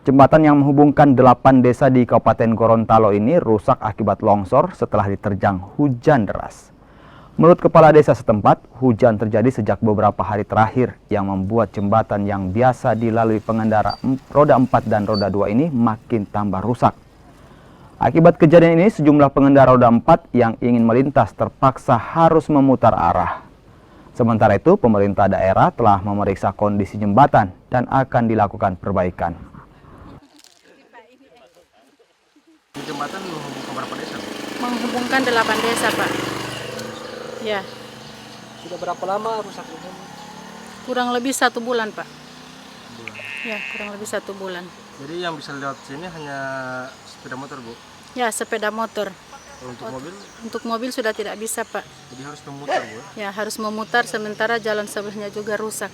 Jembatan yang menghubungkan 8 desa di Kabupaten Gorontalo ini rusak akibat longsor setelah diterjang hujan deras. Menurut kepala desa setempat, hujan terjadi sejak beberapa hari terakhir yang membuat jembatan yang biasa dilalui pengendara roda 4 dan roda 2 ini makin tambah rusak. Akibat kejadian ini, sejumlah pengendara roda 4 yang ingin melintas terpaksa harus memutar arah. Sementara itu, pemerintah daerah telah memeriksa kondisi jembatan dan akan dilakukan perbaikan. Jembatan menghubungkan berapa desa? Menghubungkan 8 desa, Pak. Ya. Sudah berapa lama rusak ini? Kurang lebih 1 bulan, Pak. Ya, kurang lebih 1 bulan. Jadi yang bisa lewat sini hanya sepeda motor, Bu? Ya, sepeda motor. Untuk mobil? Untuk mobil sudah tidak bisa, Pak. Jadi harus memutar, Bu? Ya, harus memutar sementara jalan sebelahnya juga rusak.